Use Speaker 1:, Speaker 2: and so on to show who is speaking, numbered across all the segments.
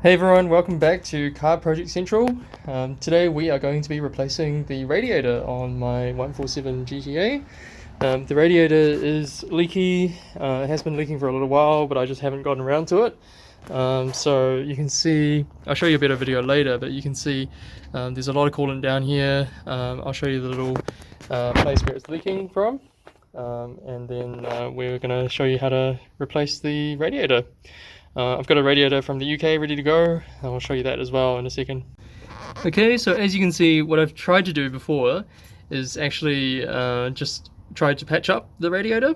Speaker 1: Hey everyone, welcome back to Car Project Central. Today we are going to be replacing the radiator on my 147 GTA. The radiator is leaky. It has been leaking for a little while, but I just haven't gotten around to it. So you can see, I'll show you a better video later, but you can see there's a lot of coolant down here. I'll show you the little place where it's leaking from. And then we're going to show you how to replace the radiator. I've got a radiator from the UK ready to go, and I'll show you that as well in a second. Okay, so as you can see, what I've tried to do before is actually just tried to patch up the radiator,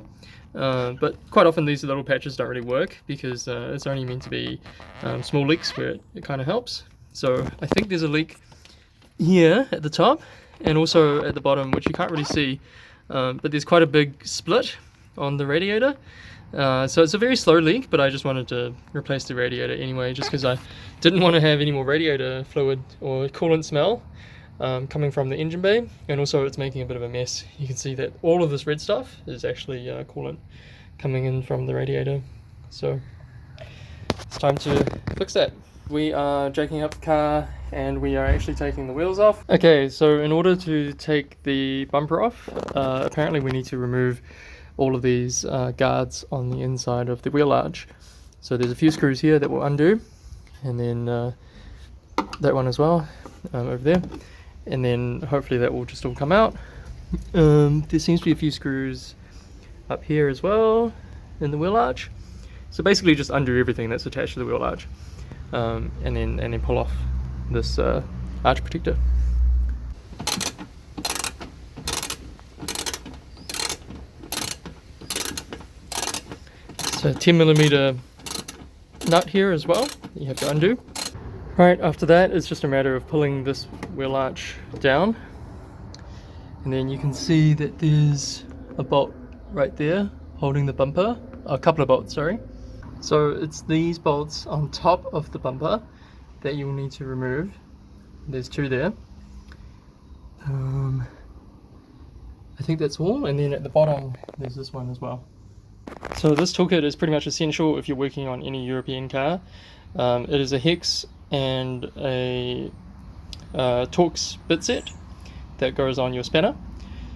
Speaker 1: but quite often these little patches don't really work because it's only meant to be small leaks where it kind of helps. So I think there's a leak here at the top and also at the bottom, which you can't really see, but there's quite a big split on the radiator. So it's a very slow leak, but I just wanted to replace the radiator anyway, just because I didn't want to have any more radiator fluid or coolant smell coming from the engine bay, and also it's making a bit of a mess. You can see that all of this red stuff is actually coolant coming in from the radiator, so it's time to fix that. We are jacking up the car and we are actually taking the wheels off. Okay, so in order to take the bumper off, apparently we need to remove all of these guards on the inside of the wheel arch. So there's a few screws here that will undo, and then that one as well over there, and then hopefully that will just all come out. There seems to be a few screws up here as well in the wheel arch. So basically just undo everything that's attached to the wheel arch, and then pull off this arch protector. It's a 10mm nut here as well that you have to undo. Right, after that it's just a matter of pulling this wheel arch down, and then you can see that there's a bolt right there holding the bumper, a couple of bolts, sorry. So it's these bolts on top of the bumper that you will need to remove. There's two there. I think that's all, and then at the bottom there's this one as well. So this toolkit is pretty much essential if you're working on any European car. It is a hex and a Torx bit set that goes on your spanner.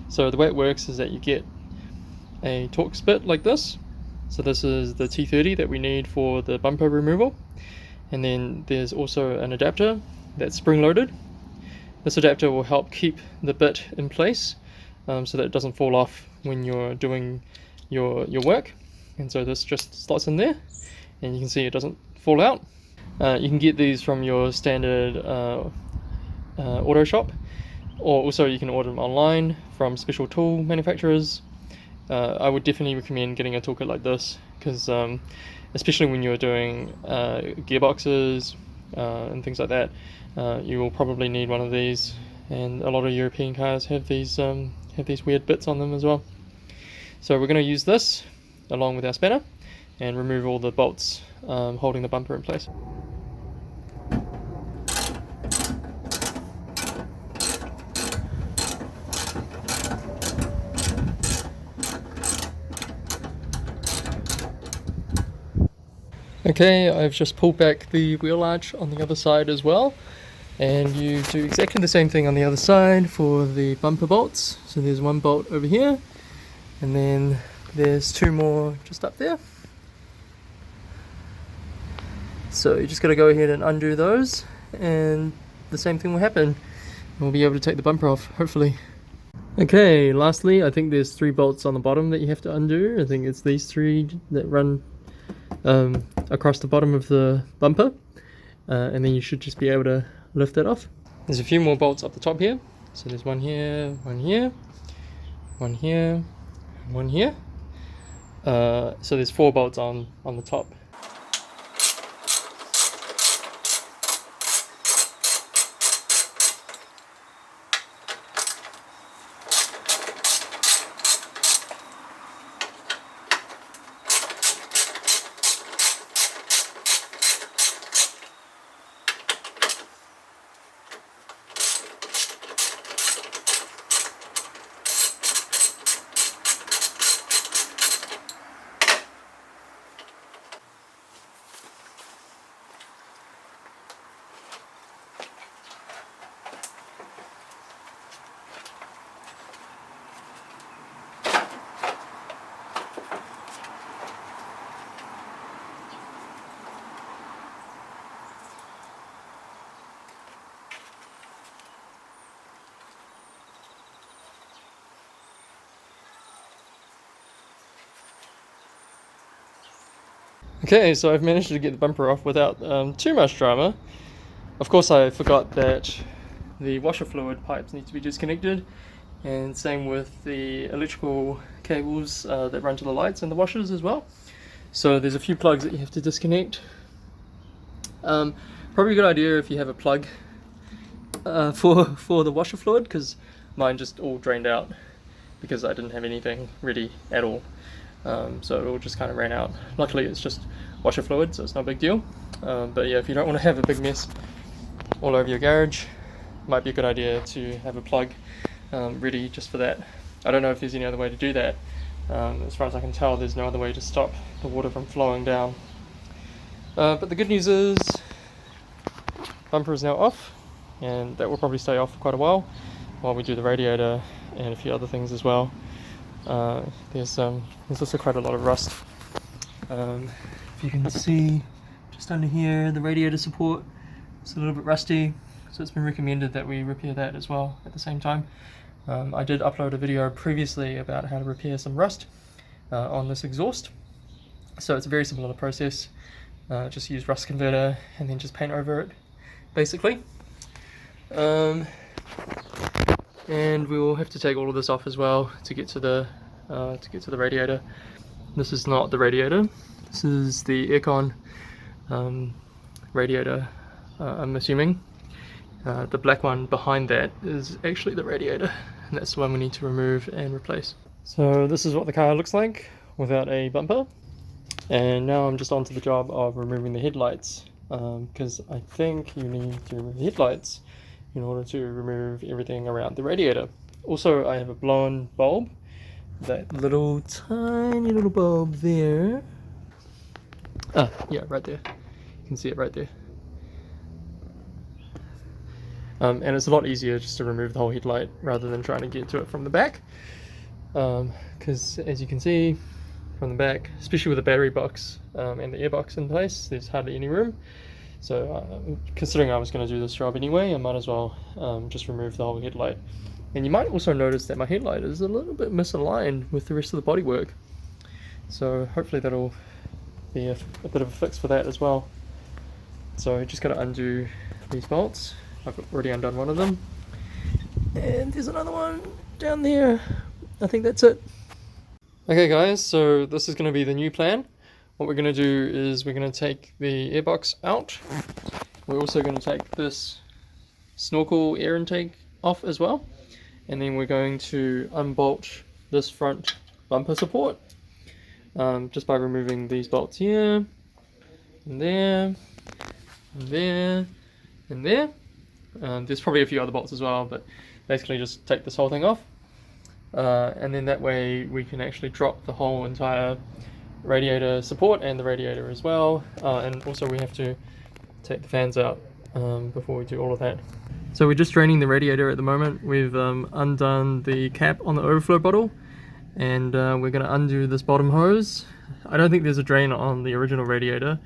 Speaker 1: So the way it works is that you get a Torx bit like this. So this is the T30 that we need for the bumper removal. And then there's also an adapter that's spring-loaded. This adapter will help keep the bit in place so that it doesn't fall off when you're doing your work. And so this just slots in there, and you can see it doesn't fall out. You can get these from your standard auto shop, or also you can order them online from special tool manufacturers. I would definitely recommend getting a toolkit like this, because especially when you're doing gearboxes and things like that, you will probably need one of these, and a lot of European cars have these weird bits on them as well. So we're going to use this along with our spanner and remove all the bolts holding the bumper in place. Okay, I've just pulled back the wheel arch on the other side as well, and you do exactly the same thing on the other side for the bumper bolts. So there's one bolt over here, and then there's two more just up there. So you just got to go ahead and undo those, and the same thing will happen. We'll be able to take the bumper off, hopefully. Okay, lastly, I think there's 3 bolts on the bottom that you have to undo. I think it's these 3 that run across the bottom of the bumper, and then you should just be able to lift that off. There's a few more bolts up the top here. So there's one here, one here, one here, and one here. So there's 4 bolts on the top. Okay, so I've managed to get the bumper off without too much drama. Of course, I forgot that the washer fluid pipes need to be disconnected, and same with the electrical cables that run to the lights and the washers as well. So there's a few plugs that you have to disconnect. Probably a good idea if you have a plug for the washer fluid, because mine just all drained out because I didn't have anything ready at all. So it all just kind of ran out. Luckily it's just washer fluid, so it's no big deal. But yeah, if you don't want to have a big mess all over your garage, it might be a good idea to have a plug ready just for that. I don't know if there's any other way to do that. As far as I can tell, there's no other way to stop the water from flowing down. But the good news is, bumper is now off, and that will probably stay off for quite a while we do the radiator and a few other things as well. There's also quite a lot of rust. If you can see just under here, the radiator support is a little bit rusty, so it's been recommended that we repair that as well at the same time. I did upload a video previously about how to repair some rust on this exhaust, so it's a very similar process. Just use rust converter and then just paint over it, basically. And we will have to take all of this off as well to get to the radiator. This is not the radiator. This is the aircon radiator. I'm assuming the black one behind that is actually the radiator, and that's the one we need to remove and replace. So this is what the car looks like without a bumper. And now I'm just onto the job of removing the headlights, because I think you need to remove the headlights in order to remove everything around the radiator. Also, I have a blown bulb, that little tiny little bulb there. Ah, yeah, right there. You can see it right there. And it's a lot easier just to remove the whole headlight rather than trying to get to it from the back, because as you can see from the back, especially with the battery box and the airbox in place, there's hardly any room. So considering I was going to do this job anyway, I might as well just remove the whole headlight. And you might also notice that my headlight is a little bit misaligned with the rest of the bodywork, so hopefully that'll be a bit of a fix for that as well. So just got to undo these bolts. I've already undone one of them, and there's another one down there. I think that's it. Okay guys, so this is going to be the new plan. What we're going to do is we're going to take the airbox out. We're also going to take this snorkel air intake off as well. And then we're going to unbolt this front bumper support just by removing these bolts here, and there, and there, and there. There's probably a few other bolts as well, but basically just take this whole thing off. And then that way we can actually drop the whole entire radiator support and the radiator as well, and also we have to take the fans out before we do all of that. So we're just draining the radiator at the moment. We've undone the cap on the overflow bottle, and we're going to undo this bottom hose. I don't think there's a drain on the original radiator.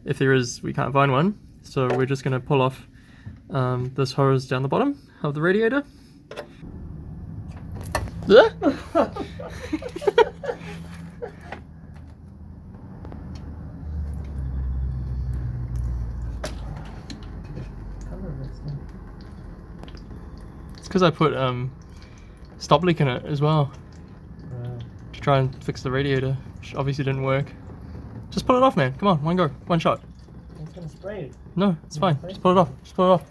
Speaker 1: If there is, we can't find one, so we're just going to pull off this hose down the bottom of the radiator. It's because I put stop leak in it as well to try and fix the radiator, which obviously didn't work. Just pull it off, man. Come on, one go, one shot.
Speaker 2: It's gonna spray it.
Speaker 1: No, it's fine. Just pull it off. Just pull it off.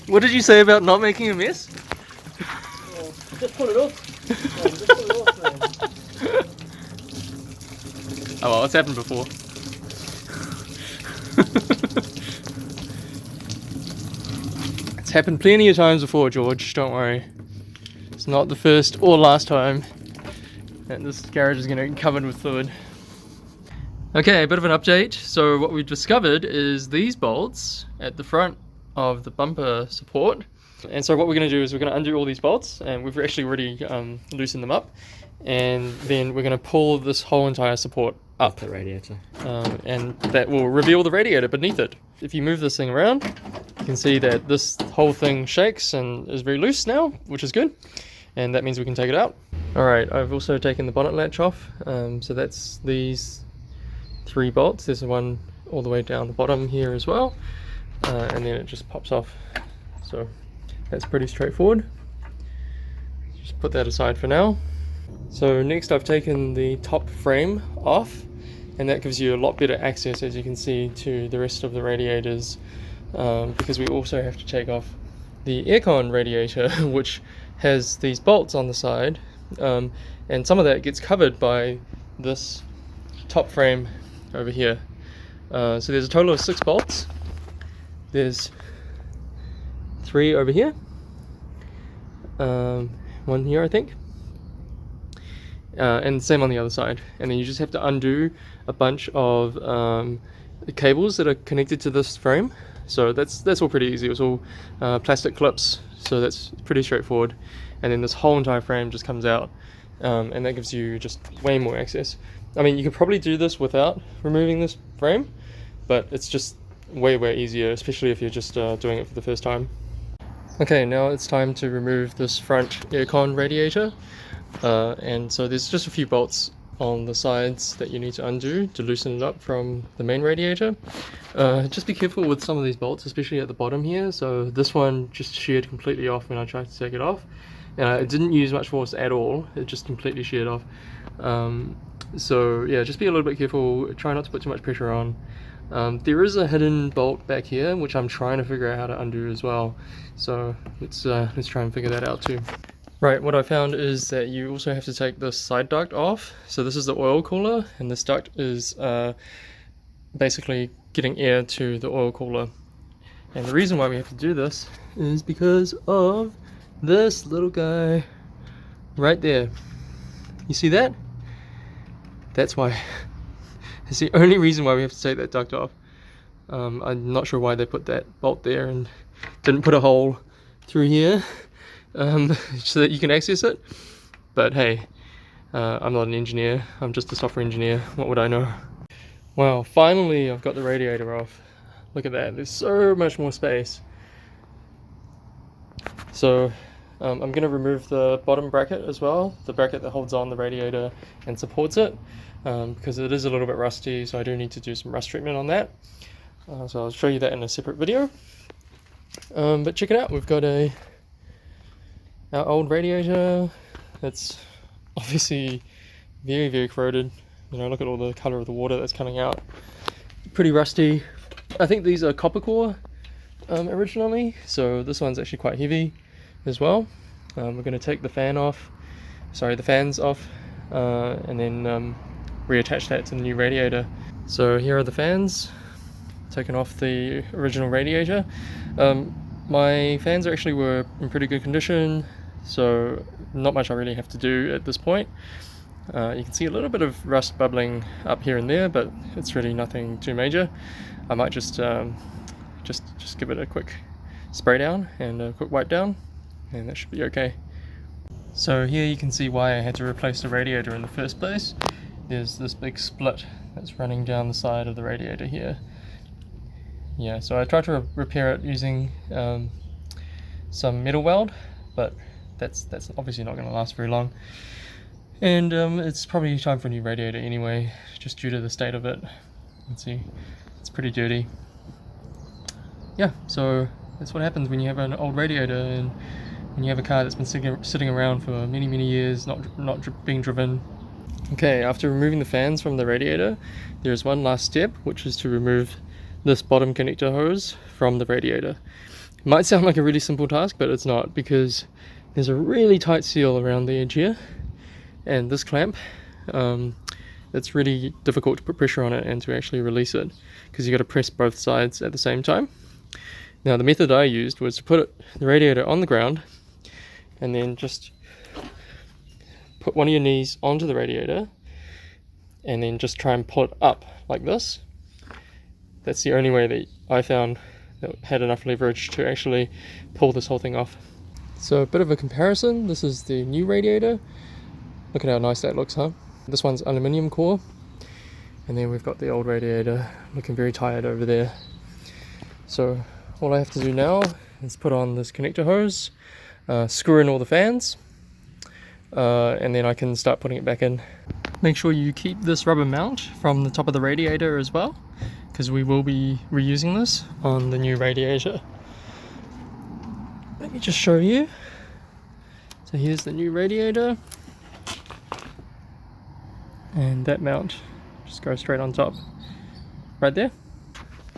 Speaker 1: What did you say about not making a mess?
Speaker 2: Well, just pull it off. No, just pull it off, man.
Speaker 1: Oh well, it's happened before. It's happened plenty of times before, George, don't worry. It's not the first or last time that this garage is going to get covered with fluid. Okay, a bit of an update. So what we've discovered is these bolts at the front of the bumper support. And so what we're going to do is we're going to undo all these bolts, and we've actually already loosened them up. And then we're going to pull this whole entire support up.
Speaker 2: The radiator.
Speaker 1: And that will reveal the radiator beneath it. If you move this thing around, you can see that this whole thing shakes and is very loose now, which is good. And that means we can take it out. Alright, I've also taken the bonnet latch off, so that's these 3 bolts. There's one all the way down the bottom here as well, and then it just pops off. So that's pretty straightforward. Just put that aside for now. So next I've taken the top frame off, and that gives you a lot better access, as you can see, to the rest of the radiators, because we also have to take off the aircon radiator which has these bolts on the side, and some of that gets covered by this top frame over here. So there's a total of 6 bolts. There's 3 over here, 1 here I think, and same on the other side. And then you just have to undo a bunch of cables that are connected to this frame. So that's all pretty easy. It was all plastic clips, so that's pretty straightforward. And then this whole entire frame just comes out, and that gives you just way more access. I mean, you could probably do this without removing this frame, but it's just way easier, especially if you're just doing it for the first time. Okay, now it's time to remove this front aircon radiator, and so there's just a few bolts on the sides that you need to undo to loosen it up from the main radiator. Just be careful with some of these bolts, especially at the bottom here. So this one just sheared completely off when I tried to take it off. It didn't use much force at all, it just completely sheared off. So yeah, just be a little bit careful, try not to put too much pressure on. There is a hidden bolt back here which I'm trying to figure out how to undo as well, so let's try and figure that out too. Right, what I found is that you also have to take this side duct off. So this is the oil cooler, and this duct is basically getting air to the oil cooler. And the reason why we have to do this is because of this little guy right there. You see that? That's why. It's the only reason why we have to take that duct off. I'm not sure why they put that bolt there and didn't put a hole through here so that you can access it. But hey, I'm not an engineer, I'm just a software engineer, what would I know? Wow, finally I've got the radiator off. Look at that, there's so much more space. So I'm going to remove the bottom bracket as well, the bracket that holds on the radiator and supports it, because it is a little bit rusty, so I do need to do some rust treatment on that. So I'll show you that in a separate video. But check it out, we've got our old radiator. It's obviously very corroded. You know, look at all the colour of the water that's coming out. Pretty rusty. I think these are copper core originally, so this one's actually quite heavy as well. We're going to take the fans off, and then reattach that to the new radiator. So here are the fans, taken off the original radiator. My fans actually were in pretty good condition, so not much I really have to do at this point. You can see a little bit of rust bubbling up here and there, but it's really nothing too major. I might just give it a quick spray down and a quick wipe down, and that should be okay. So here you can see why I had to replace the radiator in the first place. There's this big split that's running down the side of the radiator here. Yeah, so I tried to repair it using some metal weld, but that's obviously not going to last very long. And it's probably time for a new radiator anyway, just due to the state of it. Let's see, it's pretty dirty. Yeah, so that's what happens when you have an old radiator and when you have a car that's been sitting around for many years, not being driven. Okay, after removing the fans from the radiator, there's one last step, which is to remove this bottom connector hose from the radiator. It might sound like a really simple task, but it's not, because there's a really tight seal around the edge here, and this clamp, it's really difficult to put pressure on it and to actually release it, because you got to press both sides at the same time. Now the method I used was to put the radiator on the ground and then just put one of your knees onto the radiator and then just try and pull it up like this. That's the only way that I found that had enough leverage to actually pull this whole thing off. So a bit of a comparison, this is the new radiator. Look at how nice that looks, huh? This one's aluminium core, and then we've got the old radiator looking very tired over there. So all I have to do now is put on this connector hose, screw in all the fans, and then I can start putting it back in. Make sure you keep this rubber mount from the top of the radiator as well, because we will be reusing this on the new radiator. Let me just show you. So here's the new radiator, and that mount just goes straight on top, right there.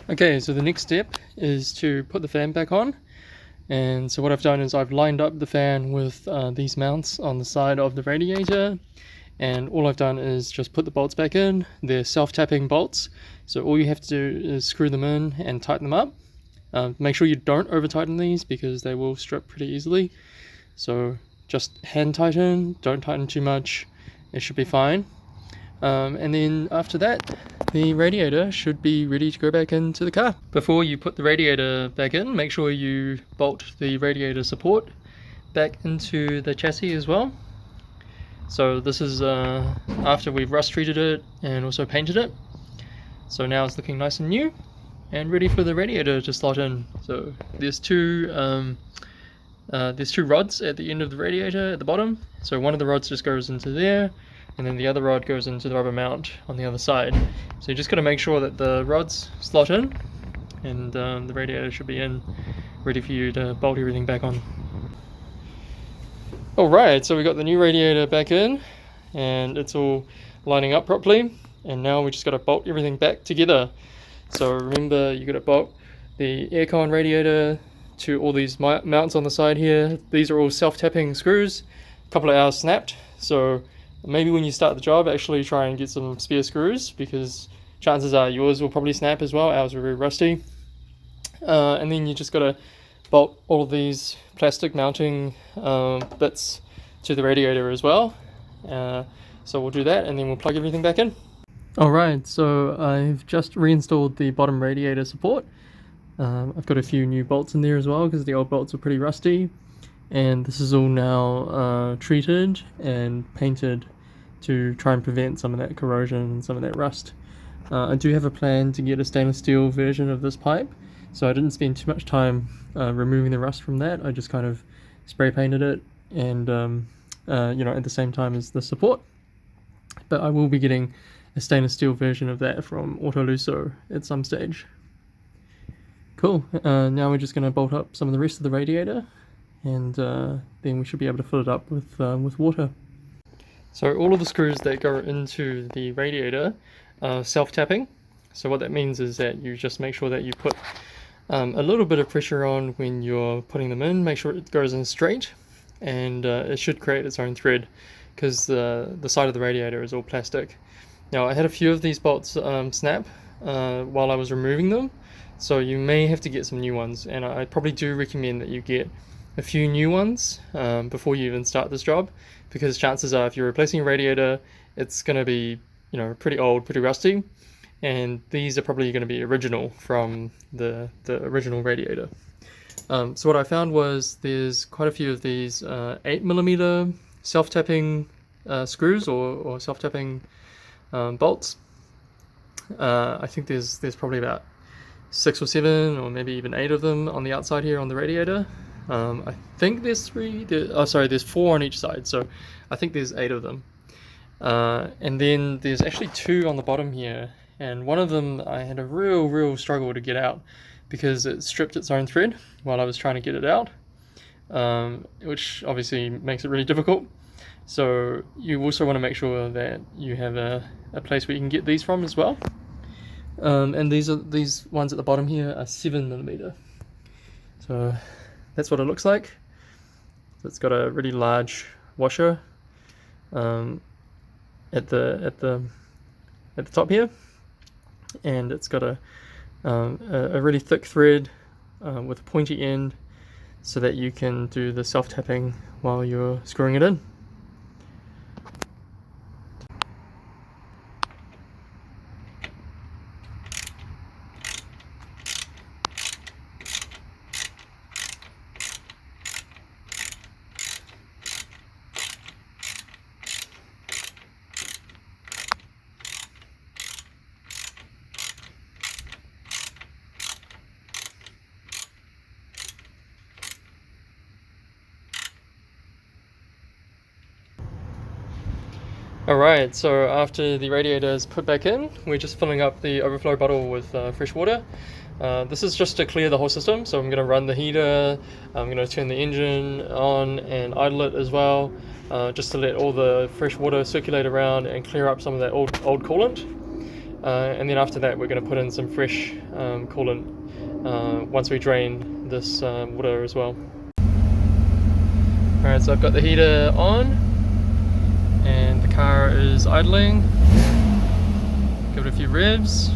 Speaker 1: Okay, so the next step is to put the fan back on. And so what I've done is I've lined up the fan with these mounts on the side of the radiator, and all I've done is just put the bolts back in. They're self-tapping bolts, so all you have to do is screw them in and tighten them up. Make sure you don't over tighten these because they will strip pretty easily, so just hand tighten, don't tighten too much, it should be fine. And then after that, the radiator should be ready to go back into the car. Before you put the radiator back in, make sure you bolt the radiator support back into the chassis as well. So this is after we've rust treated it and also painted it. So now it's looking nice and new and ready for the radiator to slot in. So there's two rods at the end of the radiator at the bottom. So one of the rods just goes into there, and then the other rod goes into the rubber mount on the other side. So you just got to make sure that the rods slot in, and the radiator should be in, ready for you to bolt everything back on. Alright, so we got the new radiator back in, and it's all lining up properly, and now we just got to bolt everything back together. So remember, you got to bolt the aircon radiator to all these mounts on the side here. These are all self-tapping screws, a couple of hours snapped, so maybe when you start the job actually try and get some spare screws, because chances are yours will probably snap as well. Ours are very rusty. And then you just got to bolt all of these plastic mounting bits to the radiator as well. So we'll do that and then we'll plug everything back in. Alright, so I've just reinstalled the bottom radiator support. I've got a few new bolts in there as well because the old bolts are pretty rusty. And this is all now treated and painted to try and prevent some of that corrosion and some of that rust. I do have a plan to get a stainless steel version of this pipe, so I didn't spend too much time removing the rust from that. I just kind of spray painted it and at the same time as the support. But I will be getting a stainless steel version of that from Autoluso at some stage. Cool, now we're just going to bolt up some of the rest of the radiator, and then we should be able to fill it up with water. So all of the screws that go into the radiator are self-tapping. So what that means is that you just make sure that you put a little bit of pressure on when you're putting them in. Make sure it goes in straight, and it should create its own thread because the side of the radiator is all plastic. Now I had a few of these bolts snap while I was removing them, so you may have to get some new ones, and I probably do recommend that you get a few new ones before you even start this job, because chances are if you're replacing a radiator, it's going to be pretty old, pretty rusty, and these are probably going to be original from the original radiator. So what I found was there's quite a few of these 8mm self-tapping screws or self-tapping bolts. I think there's probably about 6 or 7 or maybe even 8 of them on the outside here on the radiator. I think there's 3, there's 4 on each side, so I think there's 8 of them. And then there's actually 2 on the bottom here, and one of them I had a real struggle to get out because it stripped its own thread while I was trying to get it out, which obviously makes it really difficult. So you also want to make sure that you have a place where you can get these from as well. And these ones at the bottom here are 7mm. So that's what it looks like. So it's got a really large washer at the top here, and it's got a really thick thread with a pointy end, so that you can do the self-tapping while you're screwing it in. Alright, so after the radiator is put back in, we're just filling up the overflow bottle with fresh water. This is just to clear the whole system, so I'm going to run the heater, I'm going to turn the engine on and idle it as well, just to let all the fresh water circulate around and clear up some of that old coolant. And then after that we're going to put in some fresh coolant once we drain this water as well. Alright, so I've got the heater on and the car is idling. Give it a few revs,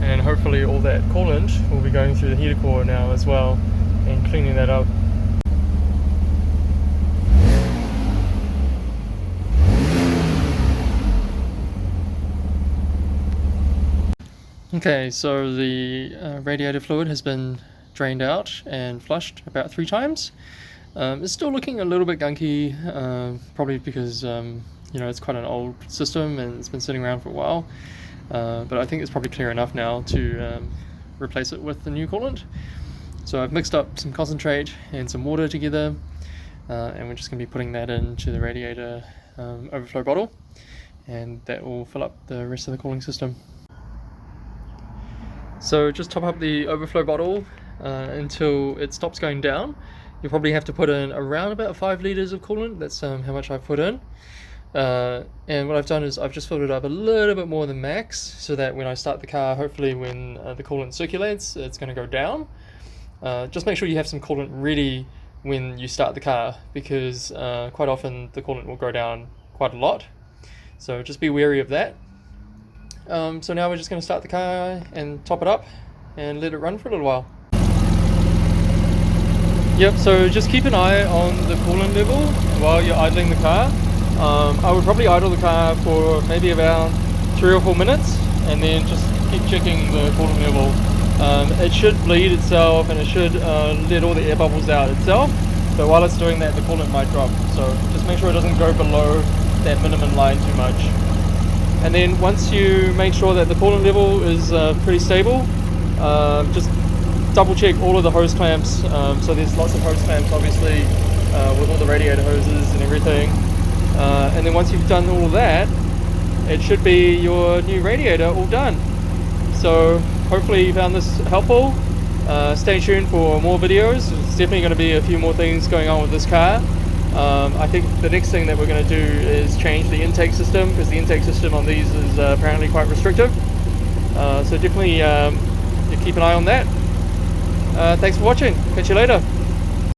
Speaker 1: and hopefully all that coolant will be going through the heater core now as well and cleaning that up. Okay, so the radiator fluid has been drained out and flushed about 3 times. It's still looking a little bit gunky, probably because you know, it's quite an old system and it's been sitting around for a while. But I think it's probably clear enough now to replace it with the new coolant. So I've mixed up some concentrate and some water together, and we're just going to be putting that into the radiator overflow bottle, and that will fill up the rest of the cooling system. So just top up the overflow bottle until it stops going down. You'll probably have to put in around about 5 litres of coolant. That's how much I've put in. And what I've done is I've just filled it up a little bit more than max, so that when I start the car, hopefully when the coolant circulates, it's going to go down. Just make sure you have some coolant ready when you start the car, because quite often the coolant will go down quite a lot. So just be wary of that. So now we're just going to start the car and top it up and let it run for a little while. Yep, so just keep an eye on the coolant level while you're idling the car. I would probably idle the car for maybe about 3 or 4 minutes and then just keep checking the coolant level. It should bleed itself and it should let all the air bubbles out itself, but while it's doing that the coolant might drop, so just make sure it doesn't go below that minimum line too much. And then once you make sure that the coolant level is pretty stable, just double check all of the hose clamps. So there's lots of hose clamps obviously with all the radiator hoses and everything. And then once you've done all of that, it should be your new radiator all done. So hopefully you found this helpful. Stay tuned for more videos. There's definitely going to be a few more things going on with this car. I think the next thing that we're going to do is change the intake system, because the intake system on these is apparently quite restrictive. So definitely keep an eye on that. Thanks for watching. Catch you later.